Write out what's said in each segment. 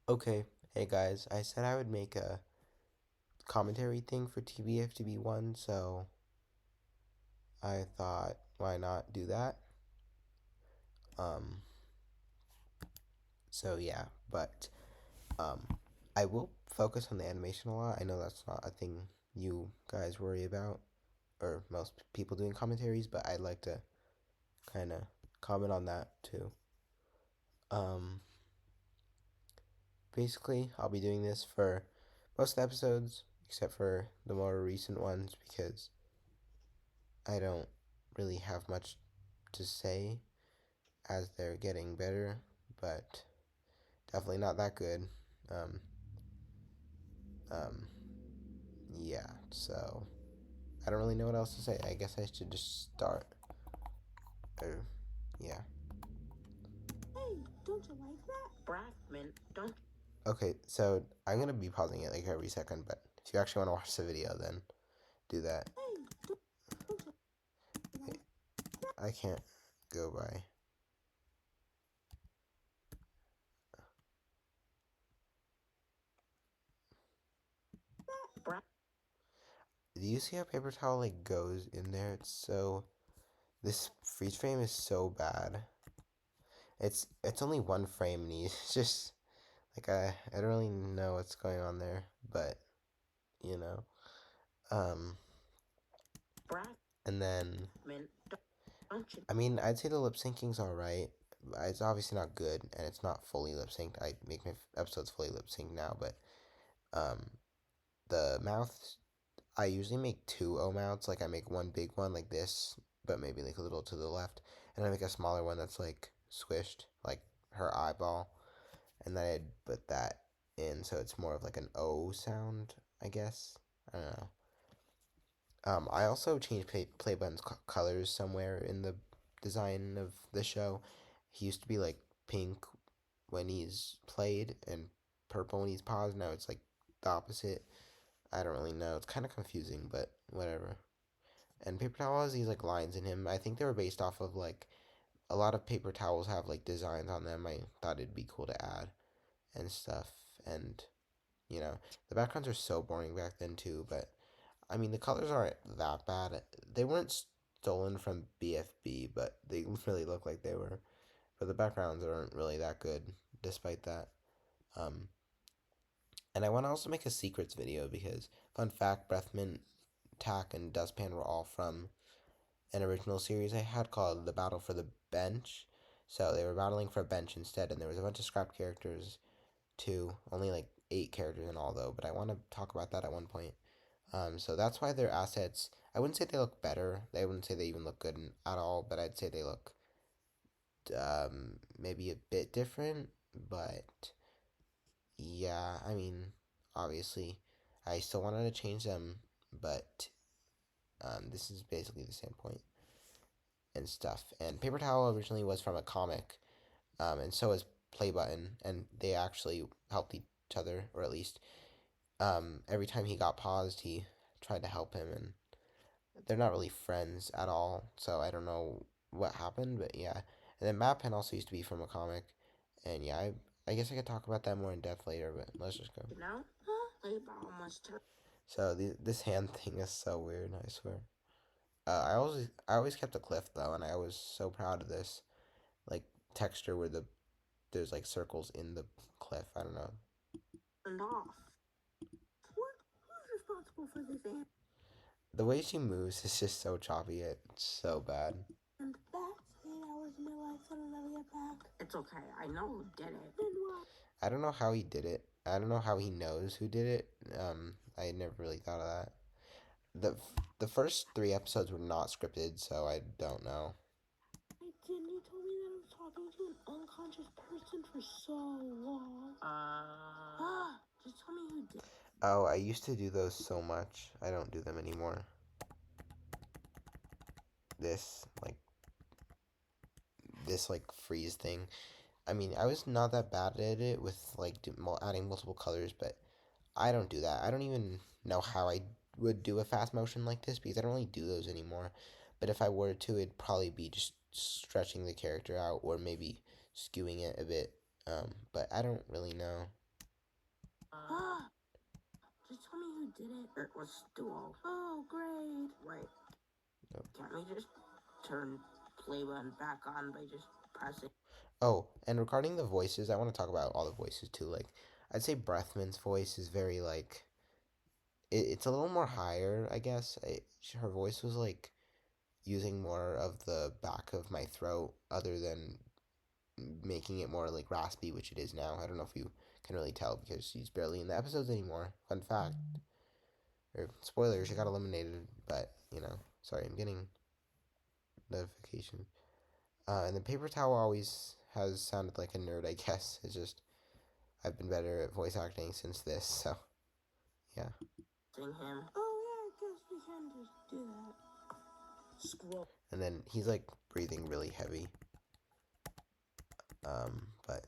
Okay, hey guys, I said I would make a commentary thing for TBFTB 1, so I thought, why not do that? Um, so yeah, but um, I will focus on the animation a lot. I know that's not a thing you guys worry about, or most people doing commentaries, but I'd like to kind of comment on that too. Um, Basically, I'll be doing this for most of the episodes, except for the more recent ones, because I don't really have much to say as they're getting better, but definitely not that good. Um, um, yeah, so I don't really know what else to say. I guess I should just start. Or, yeah. Hey, don't you like that? Brackman, don't. Okay, so I'm gonna be pausing it like every second, but if you actually want to watch the video, then do that. Hey, don't you like that? I can't go by. Do you see how paper towel like goes in there? It's so this freeze frame is so bad. It's only one frame and he's just like I don't really know what's going on there, but you know. Um and then I mean I'd say the lip syncing's alright. It's obviously not good and it's not fully lip synced. I make my episodes fully lip synced now, but um the mouths I usually make two O mouths. Like I make one big one like this, but maybe like a little to the left, and I make a smaller one that's like squished, like her eyeball, and then I'd put that in so it's more of like an O sound, I guess. I don't know. I also changed play button's colors somewhere in the design of the show. He used to be like pink when he's played and purple when he's paused. Now it's like the opposite. I don't really know. It's kind of confusing, but whatever. And paper towel has these like lines in him. I think they were based off of like a lot of paper towels have like designs on them. I thought it'd be cool to add and stuff. And you know, the backgrounds are so boring back then too. But I mean, the colors aren't that bad. They weren't stolen from BFB, but they really look like they were. But the backgrounds aren't really that good, despite that. Um, and I want to also make a secrets video because fun fact, Breathmint, Tack, and Dustpan were all from an original series I had called The Battle for the Bench. So they were battling for a bench instead, and there was a bunch of scrap characters too. Only like 8 characters in all though, but I want to talk about that at one point. So that's why their assets. I wouldn't say they look better. I wouldn't say they even look good at all, but I'd say they look maybe a bit different. But yeah, I mean, obviously, I still wanted to change them, but this is basically the same point and stuff. And Paper Towel originally was from a comic, and so is Play Button, and they actually helped each other, or at least every time he got paused, he tried to help him, and they're not really friends at all. So I don't know what happened, but yeah. And then Map Pen also used to be from a comic, and yeah, I guess I could talk about that more in depth later, but let's just go. So this hand thing is so weird, I swear. I always kept a cliff though, and I was so proud of this like texture where there's like circles in the cliff. I don't know. And off. Who's responsible for this ant? The way she moves is just so choppy. It's so bad. And that's 8 hours of my life that I'll never get back. It's okay. I know who did it. Then what? I don't know how he did it. I don't know how he knows who did it. I never really thought of that. the The first 3 episodes were not scripted, so I don't know. Didn't you told me that I was talking to an unconscious person for so long? Just tell me who did. Oh, I used to do those so much. I don't do them anymore. This, like, this, like, freeze thing. I mean, I was not that bad at it with, like, adding multiple colors, but I don't do that. I don't even know how I would do a fast motion like this because I don't really do those anymore. But if I were to, it'd probably be just stretching the character out or maybe skewing it a bit. But I don't really know. Just tell me who did it. It was Stool. Oh, great. Wait. Nope. Can't we just turn play button back on by just pressing? Oh, and regarding the voices, I want to talk about all the voices too. Like, I'd say Breathman's voice is very like it's a little more higher, I guess. Her voice was like using more of the back of my throat, other than making it more like raspy, which it is now. I don't know if you can really tell because she's barely in the episodes anymore. Fun fact, or spoiler, she got eliminated. But sorry, I'm getting notification. And the paper towel always has sounded like a nerd, I guess. It's just I've been better at voice acting since this, so yeah. Sing him. Oh yeah, I guess we can just do that. Scroll. And then he's like breathing really heavy. But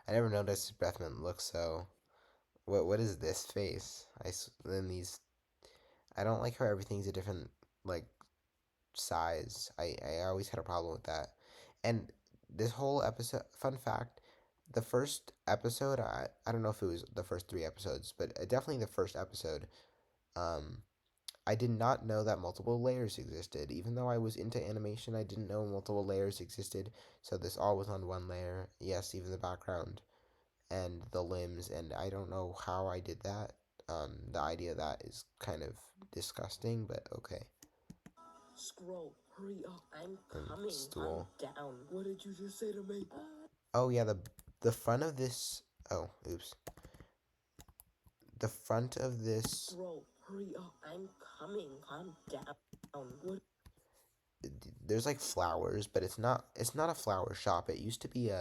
I never noticed Bethman looks so. What is this face? Then these. I don't like how everything's a different like size. I always had a problem with that. And this whole episode, fun fact, the first episode, I don't know if it was the first three episodes, but definitely the first episode, um, I did not know that multiple layers existed. Even though I was into animation, I didn't know multiple layers existed. So this all was on one layer. Yes, even the background and the limbs, and I don't know how I did that. The idea of that is kind of disgusting, but okay. Scroll, hurry up. I'm coming. Stool. I'm down. What did you just say to me? Oh yeah, the front of this. Oh, oops. The front of this. Scroll, hurry up. I'm coming. I'm down. What? There's like flowers, but it's not a flower shop. It used to be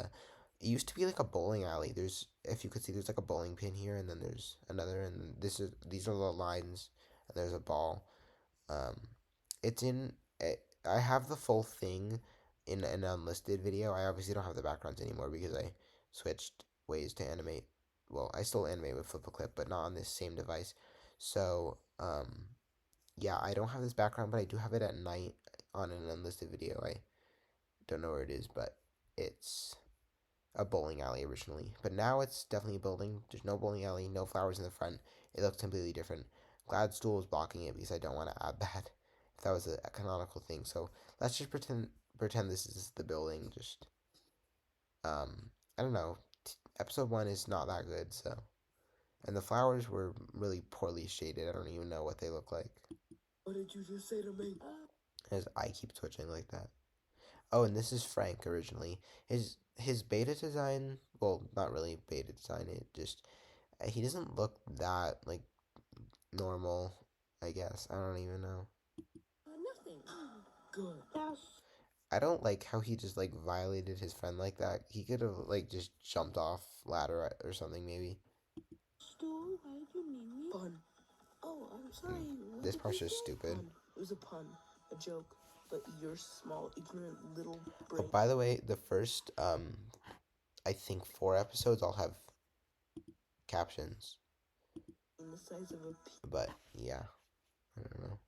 like a bowling alley. There's, if you could see, there's like a bowling pin here, and then there's another, and these are the lines, and there's a ball. Um, it's in. I have the full thing in an unlisted video. I obviously don't have the backgrounds anymore because I switched ways to animate. Well, I still animate with Flip a Clip, but not on this same device. So, yeah, I don't have this background, but I do have it at night on an unlisted video. I don't know where it is, but it's a bowling alley originally. But now it's definitely a building. There's no bowling alley, no flowers in the front. It looks completely different. Gladstool is blocking it because I don't want to add that if that was a canonical thing. So let's just pretend this is the building. Just I don't know. Episode 1 is not that good, so, and the flowers were really poorly shaded. I don't even know what they look like. What did you just say to me? His eye keeps twitching like that. Oh, and this is Frank originally. His beta design, well, not really beta design. It just he doesn't look that like normal. I guess I don't even know. Nothing. Good. I don't like how he just like violated his friend like that. He could have like just jumped off ladder or something maybe. Stu, why did you name me? Pun. Oh, I'm sorry. This part's just stupid. Pun. It was a pun, a joke. But your small, ignorant little brain. Oh, by the way, the first I think 4 episodes I'll have captions. In the size of a pea. But yeah, I don't know.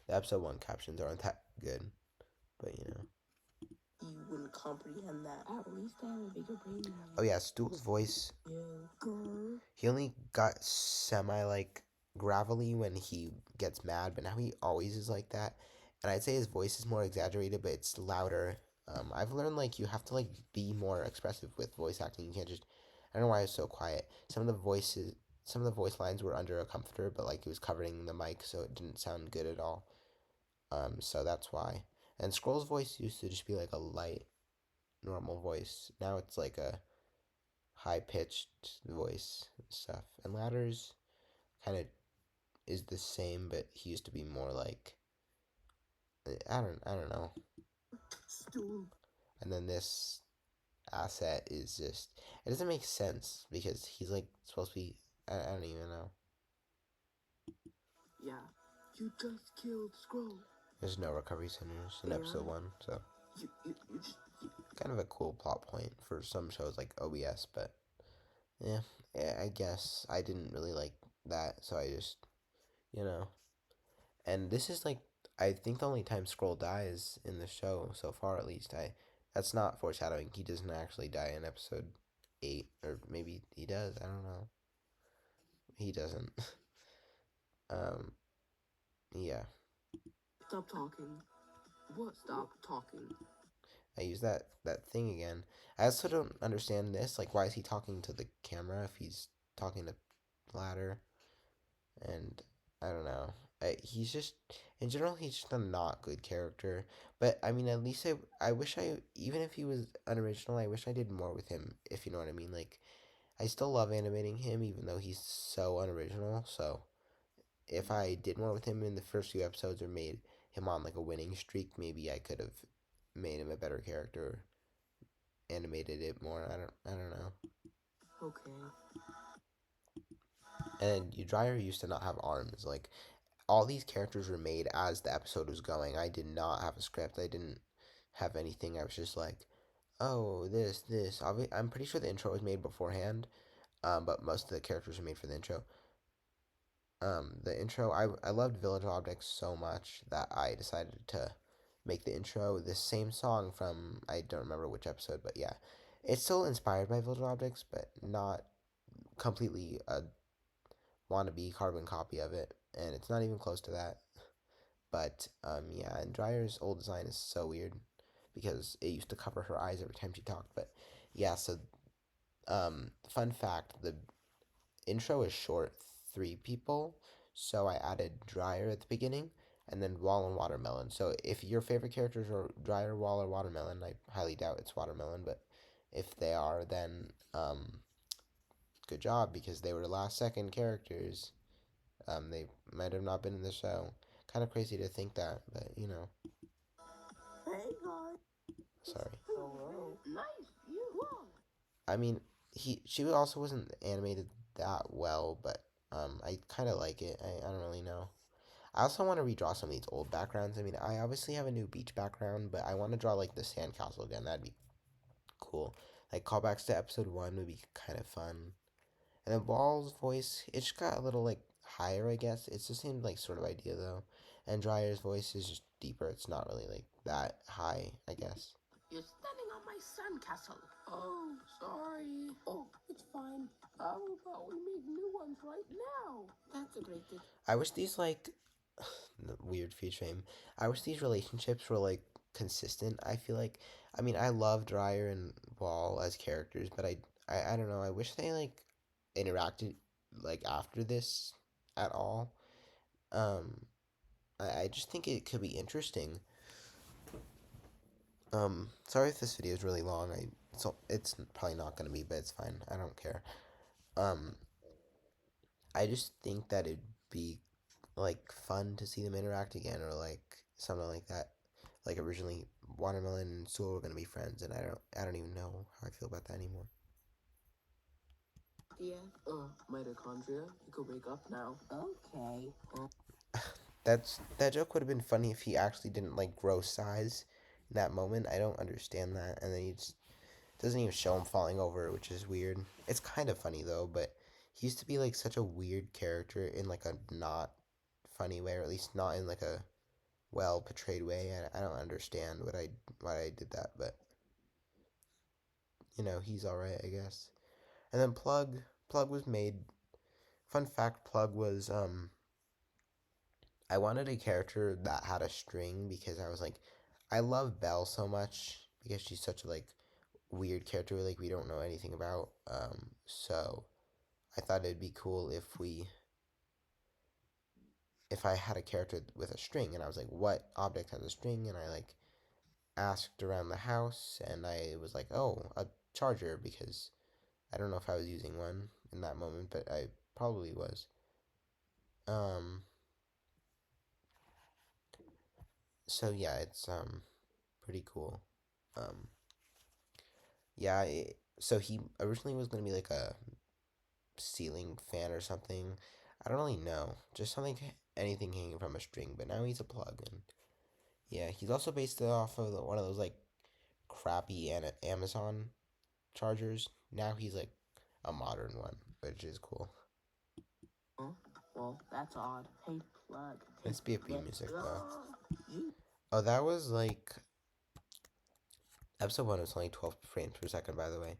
The episode 1 captions aren't that good, but you wouldn't comprehend that. At least I have a bigger brain than you. Oh yeah, Stuhl's voice. Yeah. Grr. He only got semi like gravelly when he gets mad, but now he always is like that. And I'd say his voice is more exaggerated, but it's louder. I've learned like you have to like be more expressive with voice acting. You can't just. I don't know why it's so quiet. Some of the voice lines were under a comforter, but like it was covering the mic, so it didn't sound good at all. So that's why. And Scroll's voice used to just be like a light, normal voice. Now it's like a high pitched voice and stuff. And Ladder's kind of is the same, but he used to be more like I don't know. And then this asset is just it doesn't make sense because he's like supposed to be I don't even know. Yeah, you just killed Scroll. There's no recovery centers in episode 1, so you just kind of a cool plot point for some shows like OBS, but yeah, I guess I didn't really like that, so I just you know. And this is like I think the only time Scroll dies in the show so far, at least. That's not foreshadowing. He doesn't actually die in episode 8, or maybe he does. I don't know. He doesn't. um, yeah. Stop talking. What? Stop talking. I use that thing again. I also don't understand this. Like, why is he talking to the camera if he's talking to Ladder? And I don't know. He's just, in general, he's just a not good character. But I mean, at least I wish even if he was unoriginal, I wish I did more with him. If you know what I mean. Like, I still love animating him, even though he's so unoriginal. So if I did more with him in the first few episodes or made him on like a winning streak, maybe I could have made him a better character, animated it more. I don't know. Okay. And Dryer used to not have arms. Like, all these characters were made as the episode was going. I did not have a script. I didn't have anything. I was just like, oh, this. I'm pretty sure the intro was made beforehand. But most of the characters were made for the intro. The intro, I loved Village Objects so much that I decided to make the intro the same song from, I don't remember which episode, but yeah, it's still inspired by Village Objects, but not completely a wannabe carbon copy of it, and it's not even close to that. But yeah, and Dryer's old design is so weird because it used to cover her eyes every time she talked. But yeah, so fun fact: the intro is short, 3 people, so I added Dryer at the beginning, and then Wall and Watermelon. So if your favorite characters are Dryer, Wall, or Watermelon, I highly doubt it's Watermelon, but if they are, then good job because they were last second characters. They might have not been in the show. Kind of crazy to think that, but you know. Hey guys. Sorry. Hello. Nice. You. I mean, she also wasn't animated that well, but I kind of like it. I don't really know. I also want to redraw some of these old backgrounds. I mean, I obviously have a new beach background, but I want to draw like the sandcastle again. That'd be cool. Like callbacks to episode 1 would be kind of fun. And then Ball's voice, it just got a little like higher, I guess. It's the same like sort of idea though. And Dryer's voice is just deeper. It's not really like that high, I guess. You're standing on my sandcastle. Oh, sorry. Oh, it's fine. How about we make new ones right now? That's a great idea. I wish these like weird feed shame. I wish these relationships were like consistent. I feel like, I mean, I love Dryer and Ball as characters, but I don't know. I wish they like interacted like after this at all. Um, I just think it could be interesting. Sorry if this video is really long. It's probably not gonna be, but it's fine. I don't care. Um, I just think that it'd be like fun to see them interact again, or like something like that. Like originally, Watermelon and Sewell were gonna be friends, and I don't even know how I feel about that anymore. Yeah. Mitochondria. You could wake up now. Okay. That joke would have been funny if he actually didn't like grow size in that moment. I don't understand that, and then he just doesn't even show him falling over, which is weird. It's kind of funny though, but he used to be like such a weird character in like a not funny way, or at least not in like a well portrayed way. I don't understand why I did that, but you know he's all right, I guess. And then Plug was made. Fun fact: Plug was I wanted a character that had a string because I was like, I love Belle so much because she's such a like weird character like we don't know anything about. So I thought it'd be cool if I had a character with a string, and I was like, what object has a string? And I like asked around the house, and I was like, oh, a charger, because I don't know if I was using one in that moment, but I probably was. Um, so yeah, it's pretty cool. Um, yeah, so he originally was gonna be like a ceiling fan or something. I don't really know, just something anything hanging from a string. But now he's a plug, and yeah, he's also based off of one of those like crappy Amazon chargers. Now he's like a modern one, which is cool. Oh, well, that's odd. Hey, plug. It's BFB music though. Oh, that was like episode 1 was only 12 frames per second, by the way.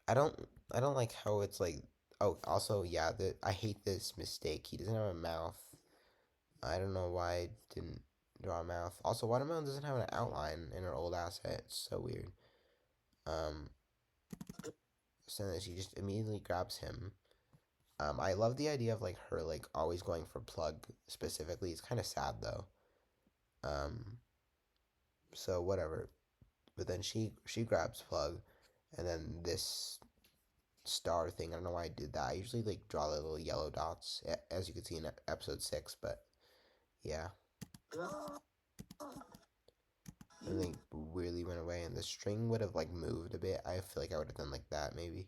I don't I don't like how it's like. Oh, also, yeah, I hate this mistake. He doesn't have a mouth. I don't know why I didn't draw a mouth. Also, Watermelon doesn't have an outline in her old asset. It's so weird. Um, so then she just immediately grabs him. I love the idea of like her like always going for plug specifically. It's kind of sad though. Um, so whatever. But then she grabs plug, and then this star thing. I don't know why I did that. I usually like draw the little yellow dots, as you can see in episode 6. But yeah, and they weirdly went away, and the string would have like moved a bit. I feel like I would have done like that maybe.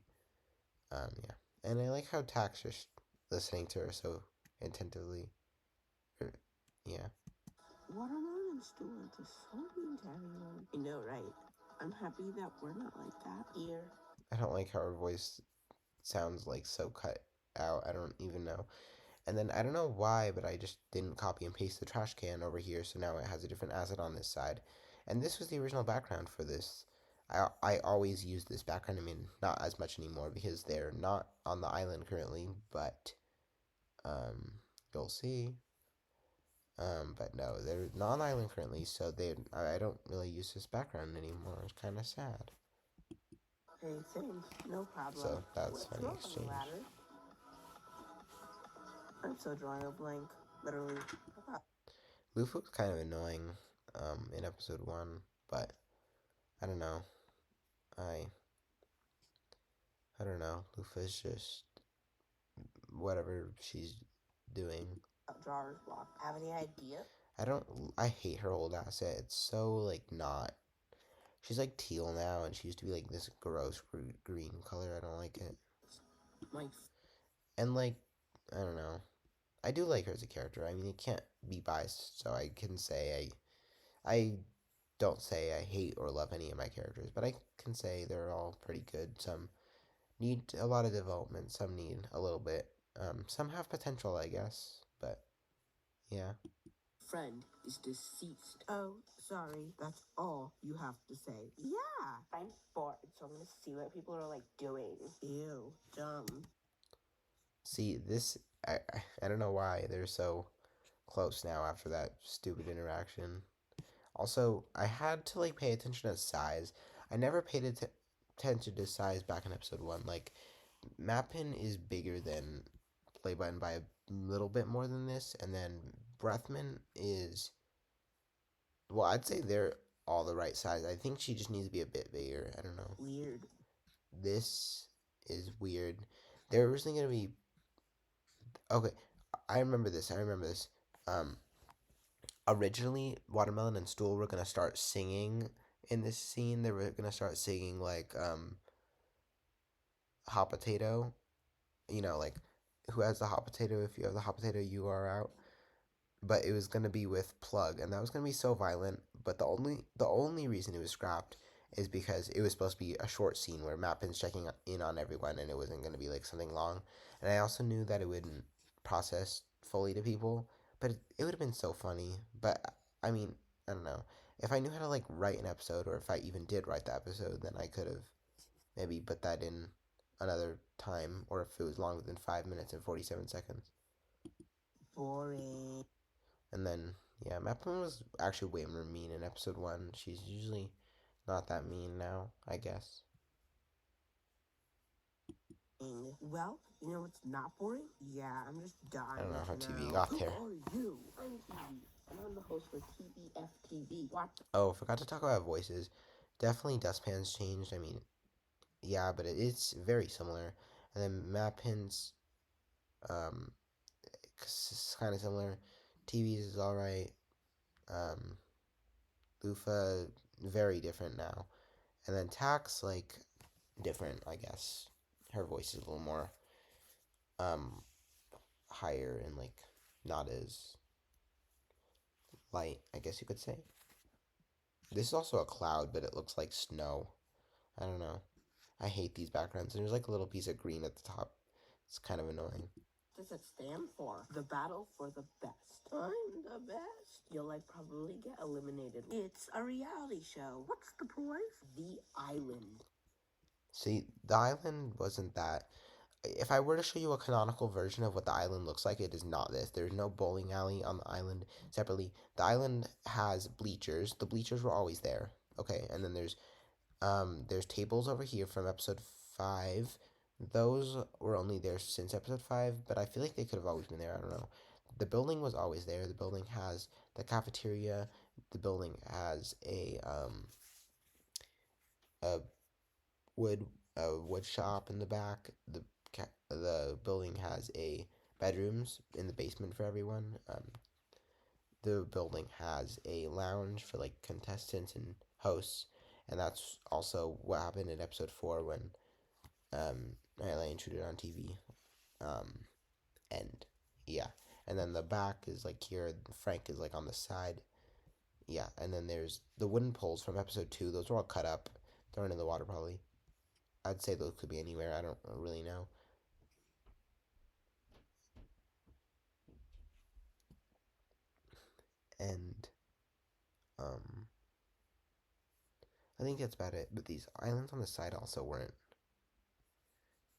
Yeah, and I like how Tax just listening to her so attentively. Yeah. Watermelon and Stu are just so mean to everyone. I know, right? I'm happy that we're not like that here. I don't like how her voice sounds like so cut out. I don't even know. And then I don't know why, but I just didn't copy and paste the trash can over here, so now it has a different asset on this side. And this was the original background for this. I always use this background. I mean, not as much anymore because they're not on the island currently, but um, you'll see. But no, they're not on the island currently, so I don't really use this background anymore. It's kind of sad. Hey, thanks. No problem. So that's Let's funny go on the exchange. ladder. I'm so drawing a blank. Literally. Luffy was kind of annoying in episode 1, but I don't know. I I don't know. Lufa's just whatever she's doing. Drawers block. Have any idea? I don't. I hate her old asset. It's so like not. She's like teal now, and she used to be like this gross green color. I don't like it. My. And like, I don't know. I do like her as a character. I mean, it can't be biased, so I can say I don't say I hate or love any of my characters, but I can say they're all pretty good. Some need a lot of development. Some need a little bit. Some have potential, I guess, but yeah. Friend is deceased. Oh, sorry. That's all you have to say. Yeah. I'm bored, so I'm gonna see what people are like doing. Ew, dumb. See, this I don't know why they're so close now after that stupid interaction. Also, I had to like pay attention to size. I never paid attention to size back in episode 1. Like Mappin is bigger than Play Button by a little bit more than this, and then Breathman is, well, I'd say they're all the right size. I think she just needs to be a bit bigger. I don't know. Weird. This is weird. They're originally gonna be okay. I remember this. I remember this. Um, Originally, Watermelon and Stool were gonna start singing in this scene. They were gonna start singing like hot potato. You know, like who has the hot potato? If you have the hot potato, you are out. But it was gonna be with Plug, and that was gonna be so violent. But the only reason it was scrapped is because it was supposed to be a short scene where Mappin's checking in on everyone, and it wasn't gonna be like something long. And I also knew that it wouldn't process fully to people, but it would have been so funny. But I mean, I don't know. If I knew how to like write an episode, or if I even did write the episode, then I could have maybe put that in another time, or if it was longer than 5 minutes and 47 seconds. Boring. And then, yeah, Maplin was actually way more mean in episode 1. She's usually not that mean now, I guess. Well, you know what's not boring? Yeah, I'm just dying. I don't know how to TV know. got Who there. are you? I'm TV, and I'm the host for TBFTB. What? Oh, forgot to talk about voices. Definitely Dustpan's changed. I mean, yeah, but it's very similar. And then Mappin's, um, it's kind of similar. TV's is alright. Um, Lufa, very different now. And then Tax, like, different, I guess. Her voice is a little more um higher and like not as light, I guess you could say. This is also a cloud, but it looks like snow. I don't know. I hate these backgrounds. There's like a little piece of green at the top. It's kind of annoying. What does it stand for? The battle for the best. I'm the best. You'll like probably get eliminated. It's a reality show. What's the prize? The island. See, the island wasn't that. If I were to show you a canonical version of what the island looks like, it is not this. There's no bowling alley on the island separately. The island has bleachers. The bleachers were always there. Okay, and then there's tables over here from episode 5. Those were only there since episode 5, but I feel like they could have always been there. I don't know. The building was always there. The building has the cafeteria. The building has a wood wood shop in the back. The building has a bedrooms in the basement for everyone. The building has a lounge for like contestants and hosts, and that's also what happened in episode 4 when Nightlight intruded on TV. Um, and yeah, and then the back is like here. Frank is like on the side. Yeah, and then there's the wooden poles from episode 2. Those were all cut up, thrown in the water probably. I'd say those could be anywhere. I don't really know. And um, I think that's about it. But these islands on the side also weren't.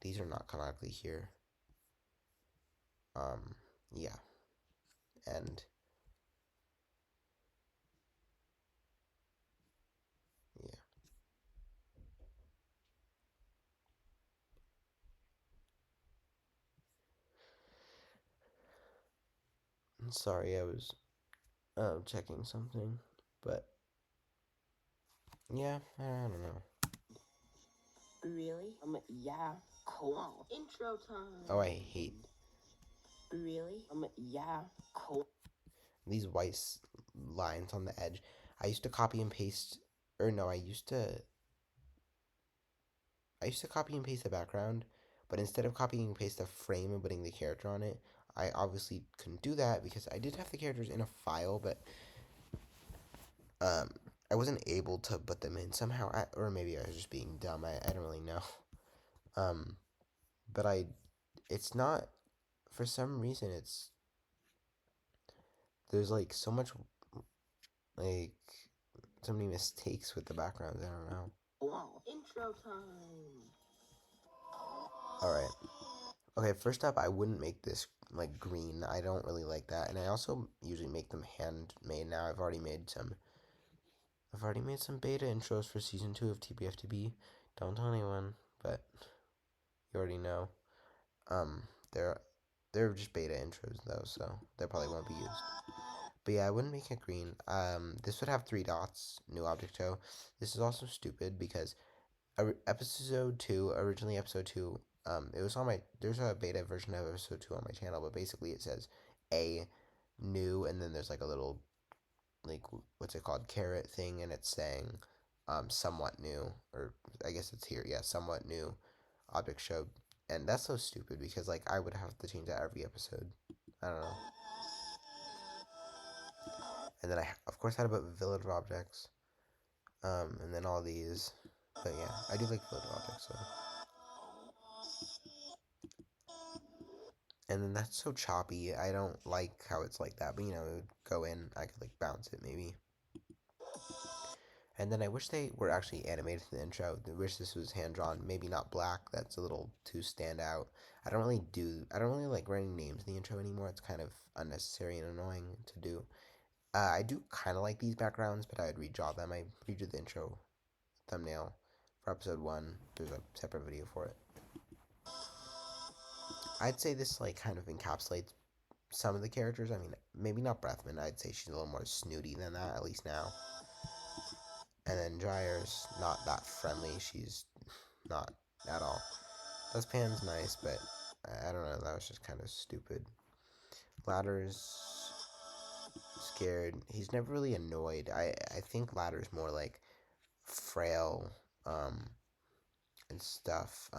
These are not canonically here. Um, yeah, and yeah. I'm sorry, I was checking something, but yeah, I don't know. Really? Yeah. Cool. Intro time. Oh, I hate Really? Yeah. Cool. these white lines on the edge. I used to copy and paste, or no, I used to copy and paste the background, but instead of copying and paste a frame and putting the character on it, I obviously couldn't do that because I did have the characters in a file, but um, I wasn't able to put them in somehow, or maybe I was just being dumb. I don't really know. Um, but it's not for some reason. There's like so much like so many mistakes with the backgrounds. I don't know. Wow. Intro time. All right. Okay, first up, I wouldn't make this like green. I don't really like that, and I also usually make them handmade. Now I've already made some beta intros for season 2 of TBFTB. Don't tell anyone, but you already know. Um, they're they're just beta intros though, so they probably won't be used. But yeah, I wouldn't make it green. This would have 3 dots, new object show. This is also stupid because episode 2, originally episode 2, it was on my, there's a beta version of episode 2 on my channel, but basically it says a new, and then there's like a little, like, what's it called, caret thing, and it's saying, somewhat new, or I guess it's here, yeah, somewhat new object show. And that's so stupid because, like, I would have to change that every episode. I don't know. And then I, of course, had about village objects, and then all these. But yeah, I do like village objects, so. And then that's so choppy. I don't like how it's like that. But you know, it would go in. I could like bounce it maybe. And then I wish they were actually animated in the intro. I wish this was hand drawn. Maybe not black. That's a little too stand out. I don't really like writing names in the intro anymore. It's kind of unnecessary and annoying to do. I do kind of like these backgrounds, but I would redraw them. I redrew the intro thumbnail for episode 1. There's a separate video for it. I'd say this like kind of encapsulates some of the characters. I mean, maybe not Breathman. I'd say she's a little more snooty than that, at least now. And then Dryer's not that friendly. She's not at all. Dustpan's nice, but I don't know. That was just kind of stupid. Ladder's scared. He's never really annoyed. I think Ladder's more like frail and stuff.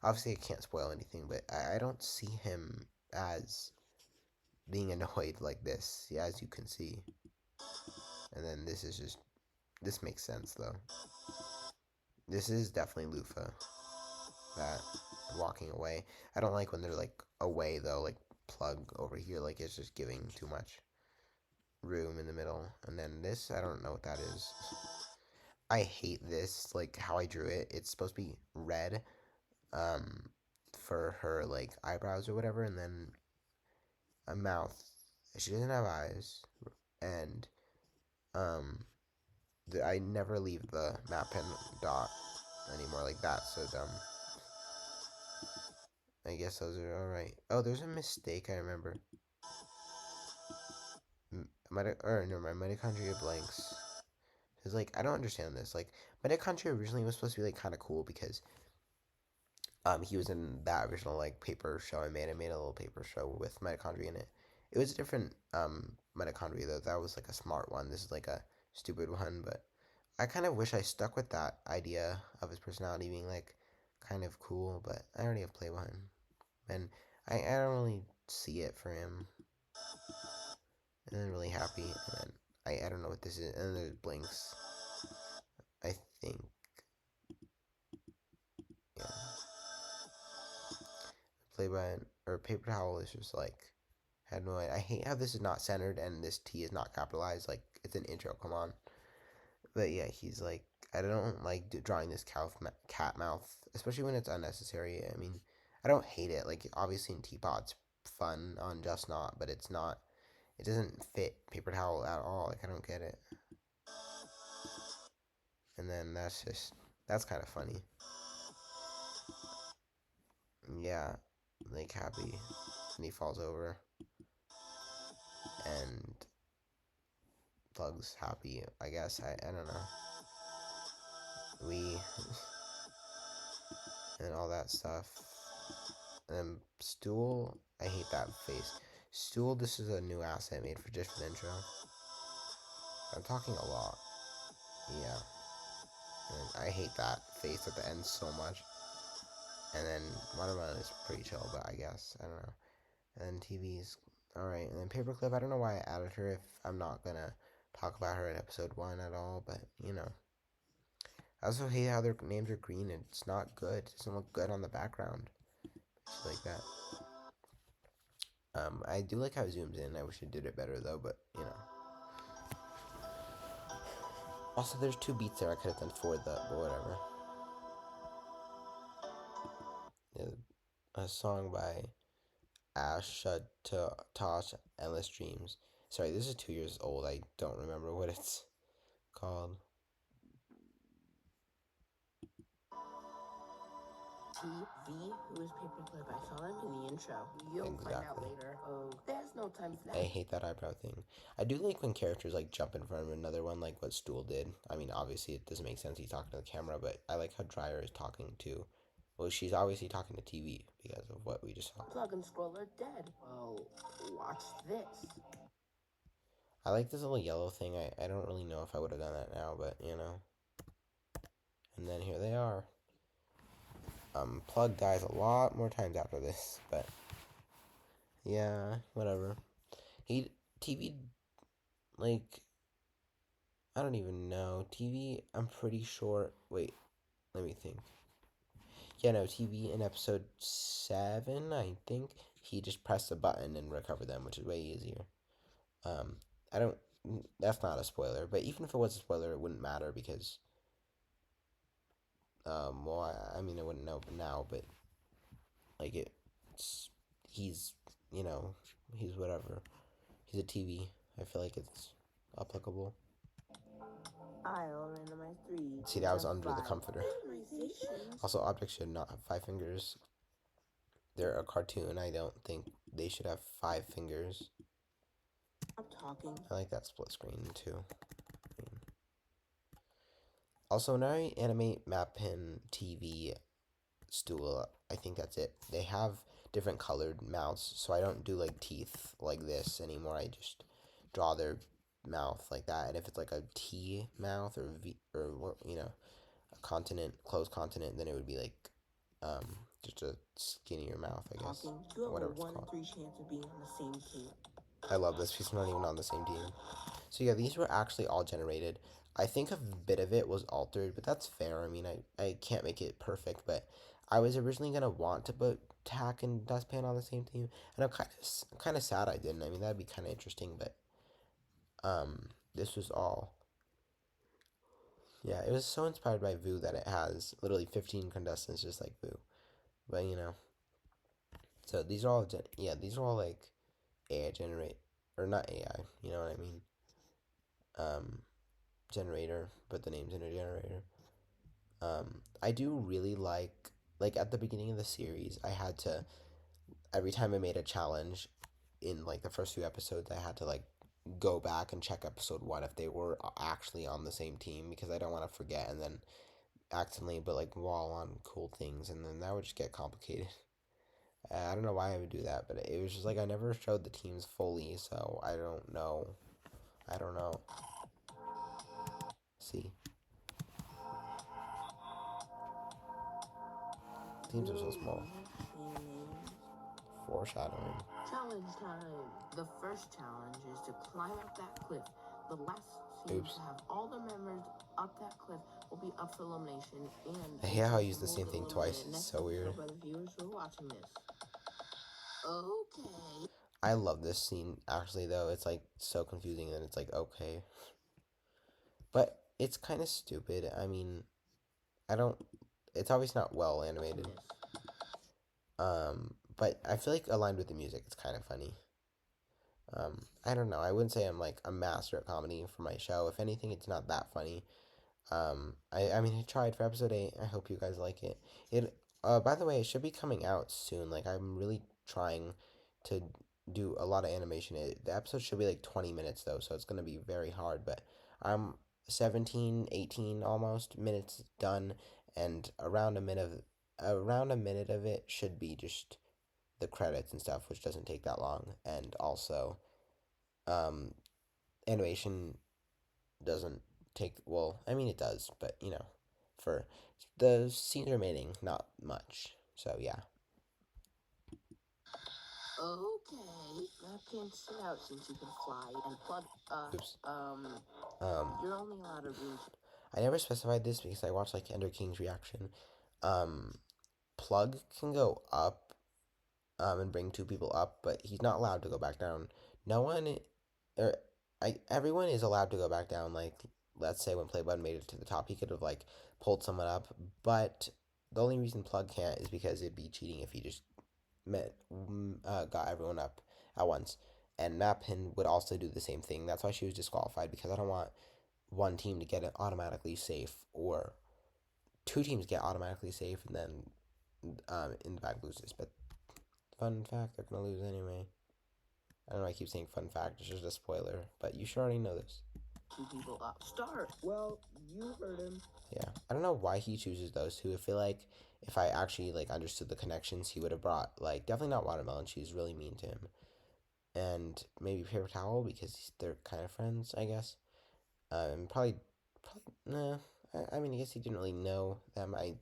Obviously, I can't spoil anything, but I don't see him as being annoyed like this, yeah, as you can see. And then this makes sense though. This is definitely Lufa, that walking away. I don't like when they're like away though, like plug over here, like it's just giving too much room in the middle. And then this, I don't know what that is. I hate this, like how I drew it. It's supposed to be red, um, for her like eyebrows or whatever, and then a mouth. She doesn't have eyes, and um, I never leave the map pen dot anymore. Like that, so dumb. I guess those are all right. Oh, there's a mistake I remember. Or no, my mitochondria blanks. Cause like I don't understand this. Like mitochondria originally was supposed to be like kind of cool because he was in that original like paper show I made. I made a little paper show with mitochondria in it. It was a different mitochondria though. That was like a smart one. This is like a stupid one, but I kind of wish I stuck with that idea of his personality being like kind of cool, but I already have play one. And I don't really see it for him. And then really happy, and then I don't know what this is, and then there's blinks. I think, yeah. Play button or paper towel is just like had no idea. I hate how this is not centered and this T is not capitalized. Like it's an intro. Come on. But yeah, he's like I don't like drawing this cat mouth, especially when it's unnecessary. I mean, I don't hate it. Like obviously in Teapot's fun on Just Not, but it's not. It doesn't fit paper towel at all. Like I don't get it. And then that's kind of funny. Yeah, like happy, and he falls over, and Plug's happy. I guess I don't know. We and all that stuff. And then Stool, I hate that face. Stool, this is a new asset made for just an intro. I'm talking a lot. Yeah. And I hate that face at the end so much. And then Watermelon is pretty chill, but I guess. I don't know. And then TV's alright. And then Paperclip, I don't know why I added her if I'm not gonna talk about her in episode 1 at all, but you know. I also hate how their names are green. It's not good. It doesn't look good on the background. Just like that. I do like how it zooms in. I wish it did it better though, but you know. Also, there's 2 beats there. I could have done 4 though, but whatever. Yeah, a song by Asha Tosh, Endless Dreams. Sorry, this is 2 years old. I don't remember what it's called. TV, who is Paperclip? I saw them in the intro. You'll find out later. Oh, there's no time for that. I hate that eyebrow thing. I do like when characters like jump in front of another one, like what Stool did. I mean, obviously it doesn't make sense he's talking to the camera, but I like how Dryer is talking to. Well, she's obviously talking to TV because of what we just saw. Plug and Scroll are dead. Well, watch this. I like this little yellow thing. I don't really know if I would have done that now, but you know. And then here they are. Plug dies a lot more times after this, but yeah, whatever. He TV like I don't even know. TV, I'm pretty sure. Wait, let me think. Yeah, no, TV in episode 7, I think he just pressed a button and recovered them, which is way easier. Um, I don't. That's not a spoiler, but even if it was a spoiler, it wouldn't matter because well, I mean, I wouldn't know now, but like he's, you know, he's whatever. He's a TV. I feel like it's applicable. I'll randomize 3. See, that was under the comforter. Also, objects should not have 5 fingers. They're a cartoon. I don't think they should have 5 fingers. I'm talking. I like that split screen too. Also, when I animate map pin TV Stool, I think that's it. They have different colored mouths, so I don't do like teeth like this anymore. I just draw their mouth like that. And if it's like a T mouth or V or you know, a continent, closed continent, then it would be like just a skinnier mouth, I guess. You have Whatever a it's 1 in called. 3 chance of being on the same team. I love this piece. We're not even on the same team. So yeah, these were actually all generated. I think a bit of it was altered, but that's fair. I mean, I can't make it perfect, but I was originally gonna want to put Tack and Dustpan on the same team, and I'm kind of sad I didn't. I mean, that'd be kind of interesting, but this was all Yeah, it was so inspired by Vu that it has literally 15 contestants just like Vu. But so these are all these are all like AI generate or not AI, you know what I mean? Um, generator, but the name's in a generator. I do really like at the beginning of the series, I had to every time I made a challenge in like the first few episodes, I had to like go back and check episode one if they were actually on the same team because I don't want to forget and then accidentally but like wall on cool things and then that would just get complicated. I don't know why I would do that, but it was just like I never showed the teams fully, so I don't know. I don't know. See, teams are so small. Foreshadowing. Challenge time. The first challenge is to climb up that cliff. The last seed to have all the members up that cliff will be up for elimination, and I hate how I use the same thing twice. It's so weird. For the viewers who are watching this. Okay. I love this scene actually though. It's like so confusing and it's like okay. But it's kind of stupid. I mean, I don't it's obviously not well animated. But I feel like aligned with the music, it's kind of funny. I don't know. I wouldn't say I'm like a master at comedy for my show. If anything, it's not that funny. I mean, I tried for episode 8. I hope you guys like it. By the way, it should be coming out soon. Like, I'm really trying to do a lot of animation. The episode should be like 20 minutes though, so it's gonna be very hard. But I'm 17, 18 almost minutes done, and around a minute of it should be just the credits and stuff, which doesn't take that long. And also, um, animation doesn't take well. I mean, it does, but for the scenes remaining, not much. So yeah. Okay. That can sit out since you can fly and plug. Oops. You're only allowed to reach. I never specified this because I watched like Ender King's reaction. Um, Plug can go up, and bring two people up, but he's not allowed to go back down. No one, or everyone is allowed to go back down. Like, let's say when Playbud made it to the top, he could have like pulled someone up, but the only reason Plug can't is because it'd be cheating if he just got everyone up at once. And Mappin would also do the same thing. That's why she was disqualified because I don't want one team to get it automatically safe or two teams get automatically safe and then in the back loses. But fun fact, they're gonna lose anyway. I don't know. I keep saying fun fact. It's just a spoiler, but you should already know this. Two people up. Start. Well, you heard him. Yeah, I don't know why he chooses those two. I feel like if I actually like understood the connections, he would have brought like definitely not watermelon. She's really mean to him, and maybe paper towel because they're kind of friends, I guess. Probably nah. I mean, I guess he didn't really know them. I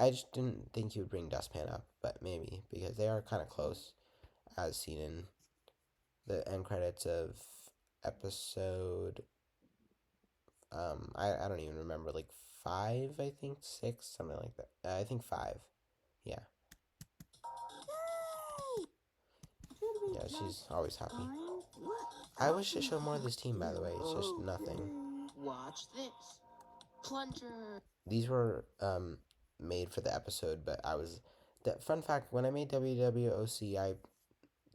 just didn't think he would bring Dustpan up, but maybe because they are kind of close, as seen in the end credits of episode. I don't even remember, like 5, I think 6, something like that. I think 5. Yeah. Yeah, she's always happy. I wish to show more of this team, by the way. It's just nothing. Watch this. Plunger. These were made for the episode, but fun fact, when I made WWOC, I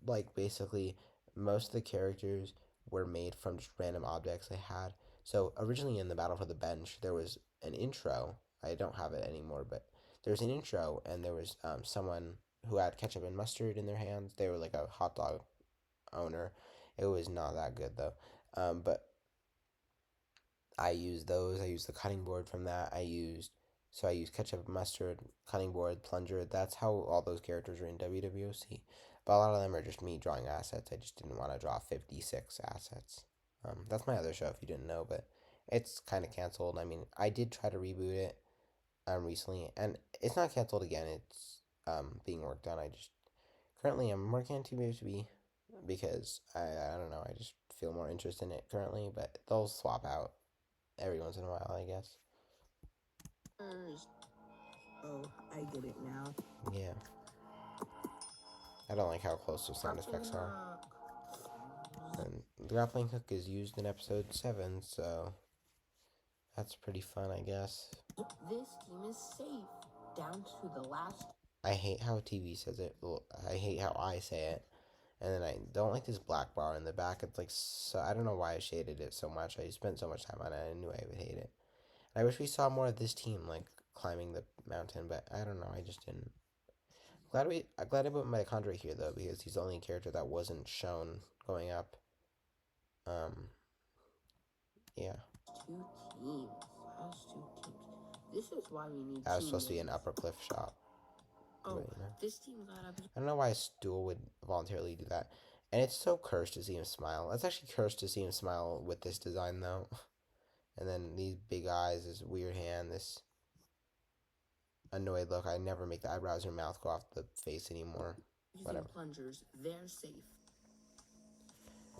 like basically most of the characters were made from just random objects I had. So originally in the Battle for the Bench, there was an intro. I don't have it anymore, but there was an intro, and there was someone who had ketchup and mustard in their hands. They were like a hot dog owner. It was not that good though. But I used those. I used the cutting board from that. I used ketchup, mustard, cutting board, plunger. That's how all those characters are in WWOC. But a lot of them are just me drawing assets. I just didn't want to draw 56 assets. That's my other show if you didn't know, but it's kind of canceled. I mean, I did try to reboot it recently, and it's not canceled again. It's being worked on. I just currently I'm working on TBFTB because I don't know. I just feel more interest in it currently, but they'll swap out every once in a while, I guess. Oh, I get it now. Yeah. I don't like how close those sound effects are. And the grappling hook is used in episode 7, so That's pretty fun, I guess. This team is safe down to the last. I hate how TV says it. Well, I hate how I say it. And then I don't like this black bar in the back. It's like, so I don't know why I shaded it so much. I spent so much time on it. I knew I would hate it. And I wish we saw more of this team, like climbing the mountain, but I don't know. I just didn't. I'm glad I put Mitochondria here though, because he's the only character that wasn't shown going up. Um, yeah. Two teams. How's two teams? This is why we need That was team supposed to be an names. upper cliff shot. Oh, But, you know. this team got up. I don't know why a stool would voluntarily do that. And it's so cursed to see him smile. That's actually cursed to see him smile with this design though. And then these big eyes, this weird hand, this annoyed look. I never make the eyebrows or mouth go off the face anymore. Whatever. Plungers, they're safe.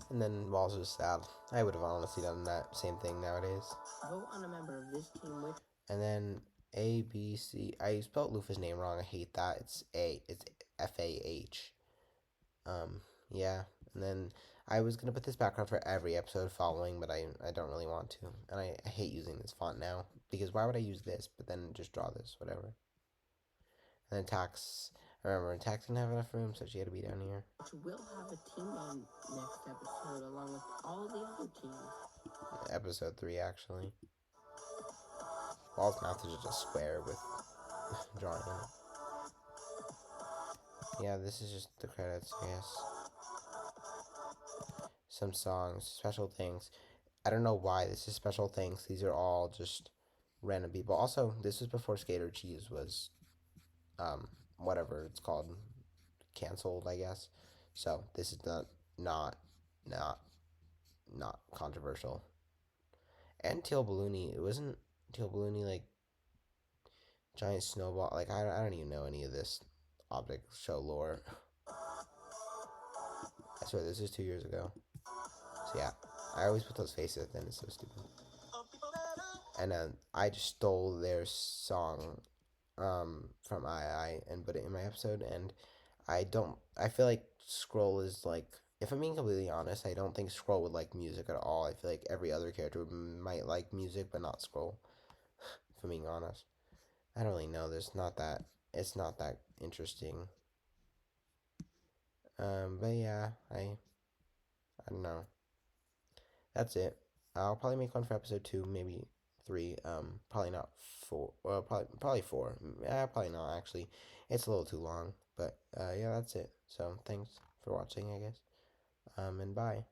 And then Walls was sad. I would have honestly done that same thing nowadays. Vote on a member of this team with. And then A, B, C. I spelled Lufa's name wrong. I hate that. It's Fah. Yeah. And then I was gonna put this background for every episode following, but I don't really want to. And I hate using this font now because why would I use this? But then just draw this, whatever. And then Tax. Remember, Tax didn't have enough room, so she had to be down here. We'll have a team name next episode along with all the other teams. Episode 3, actually. Wall's mouth is just a square with drawing in it. Yeah, this is just the credits, I guess. Some songs, special things. I don't know why this is special things. These are all just random people. Also, this was before Skater Cheese was, whatever it's called, canceled, I guess. So this is not controversial. And Teal Balloony, it wasn't Teal Balloony like giant snowball. Like I don't even know any of this object show lore. I swear this is 2 years ago. So yeah, I always put those faces, then it's so stupid. And I just stole their song from I and put it in my episode, and I feel like Scroll is like, if I'm being completely honest, I don't think Scroll would like music at all. I feel like every other character might like music, but not Scroll, if I'm being honest. I don't really know. It's not that interesting. But yeah, I don't know. That's it. I'll probably make one for episode 2, maybe 3. Probably not 4. Well, probably 4. Probably not actually. It's a little too long. But yeah, that's it. So thanks for watching, I guess. And bye.